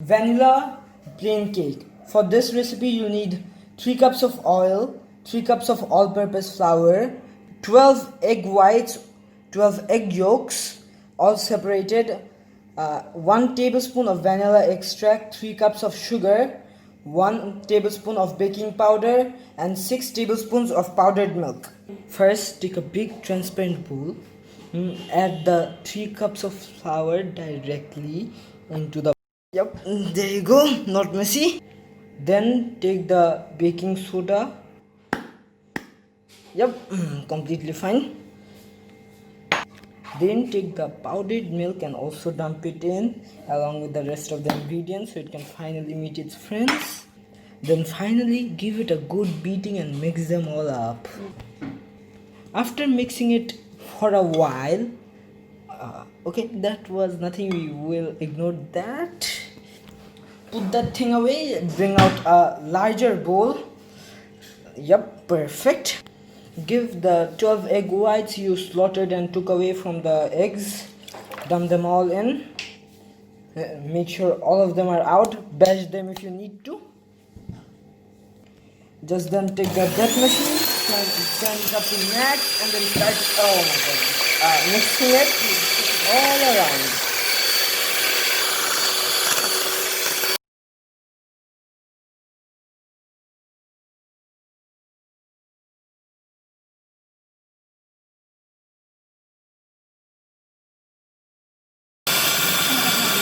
Vanilla plain cake. For this recipe you need 3 cups of oil, 3 cups of all-purpose flour, 12 egg whites, 12 egg yolks, all separated, 1 tablespoon of vanilla extract, 3 cups of sugar, 1 tablespoon of baking powder, and 6 tablespoons of powdered milk. First, take a big transparent bowl, add the 3 cups of flour directly into the. Yep, there you go, not messy. Then take the baking soda. Yep, completely fine. Then take the powdered milk and also dump it in along with the rest of the ingredients so it can finally meet its friends. Then finally give it a good beating and mix them all up. After mixing it for a while, okay, that was nothing, we will ignore that. Put that thing away, bring out a larger bowl. Yep, perfect. Give the 12 egg whites you slaughtered and took away from the eggs, dump them all in. Make sure all of them are out, bash them if you need to. Just then take the death machine, turn it up to max, and then start, oh my god, mixing it all around.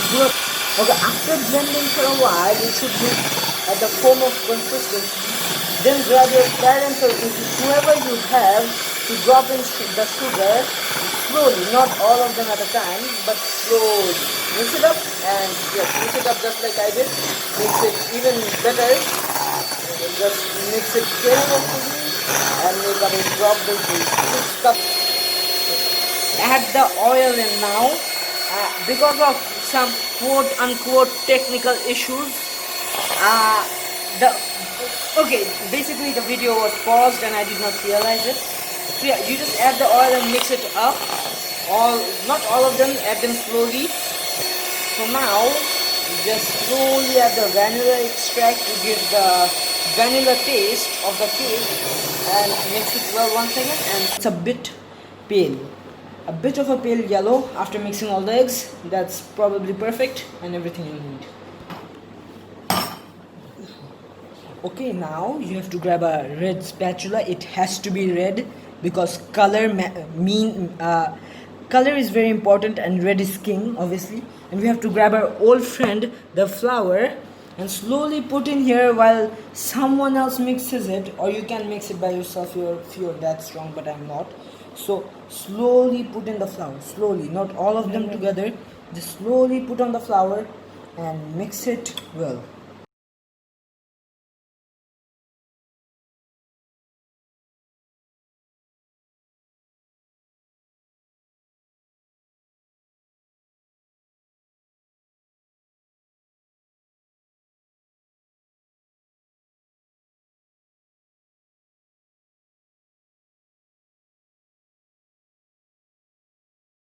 Good. Okay, after blending for a while, you should be at the foam of consistency. Then grab your parents or whoever you have to drop in the sugar slowly, not all of them at a time, but slowly. Mix it up and yes, mix it up just like I did. Mix it even better. Just mix it carefully and make a drop the 6 cups. Add the oil in now. Because of some quote unquote technical issues, basically the video was paused and I did not realize it. So yeah, you just add the oil and mix it up. Not all of them, add them slowly. So now you just slowly add the vanilla extract to give the vanilla taste of the cake and mix it well once again, and it's a bit pale. A bit of a pale yellow after mixing all the eggs. That's probably perfect and everything you need. Okay, now you have to grab a red spatula. It has to be red because color is very important and red is king, obviously. And we have to grab our old friend, the flour, and slowly put in here while someone else mixes it, or you can mix it by yourself if you're that strong, but I'm not. So slowly put in the flour, slowly, not all of them together, just slowly put on the flour and mix it well.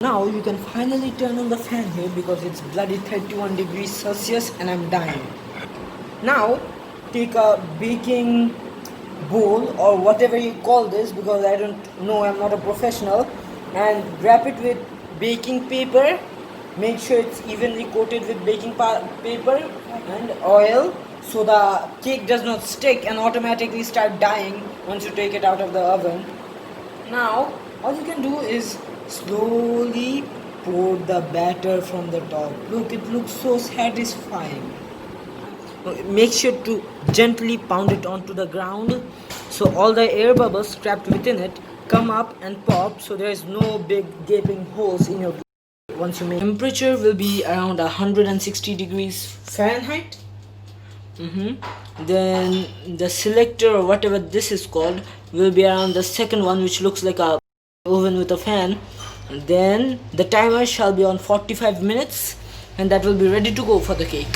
Now you can finally turn on the fan here because it's bloody 31 degrees Celsius and I'm dying. Now take a baking bowl or whatever you call this, because I don't know, I'm not a professional, and wrap it with baking paper. Make sure it's evenly coated with baking paper and oil so the cake does not stick and automatically start dying once you take it out of the oven. Now all you can do is slowly pour the batter from the top. Look, it looks so satisfying. Make sure to gently pound it onto the ground so all the air bubbles trapped within it come up and pop, so there is no big gaping holes in your cake. Once you make temperature will be around 160 degrees Fahrenheit. Then the selector or whatever this is called will be around the second one, which looks like a oven with a fan. And then the timer shall be on 45 minutes and that will be ready to go for the cake.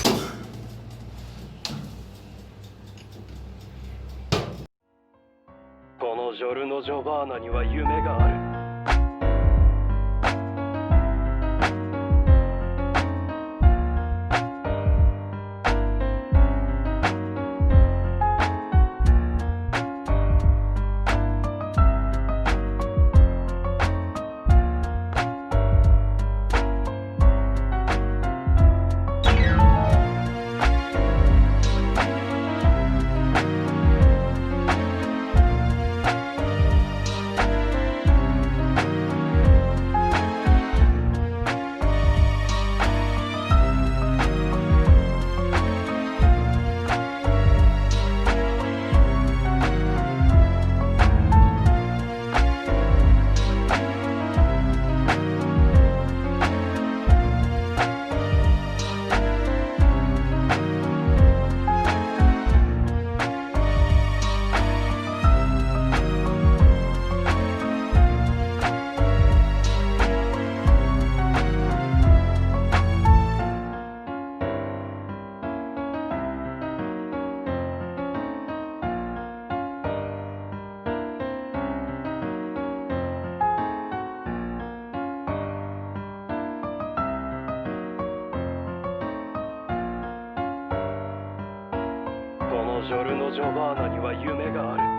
ジョルノ・ジョバーナには夢がある。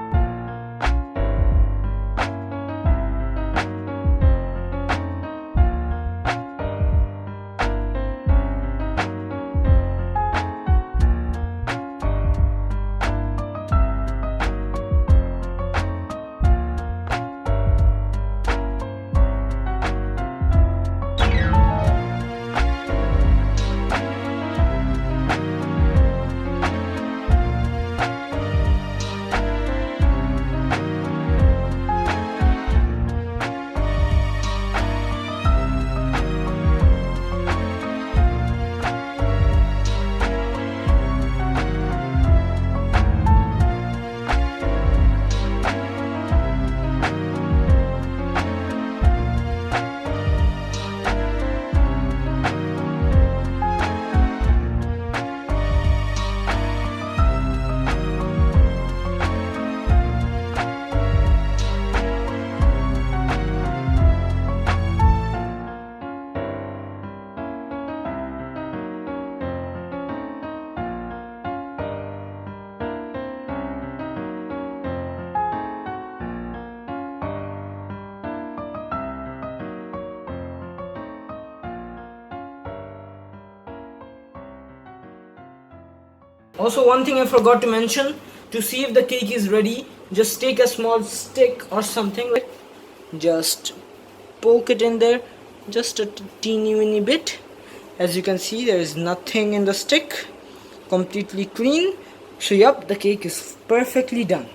Also, one thing I forgot to mention, to see if the cake is ready, just take a small stick or something, like just poke it in there just a teeny weeny bit. As you can see, there is nothing in the stick, completely clean. So yep, the cake is perfectly done.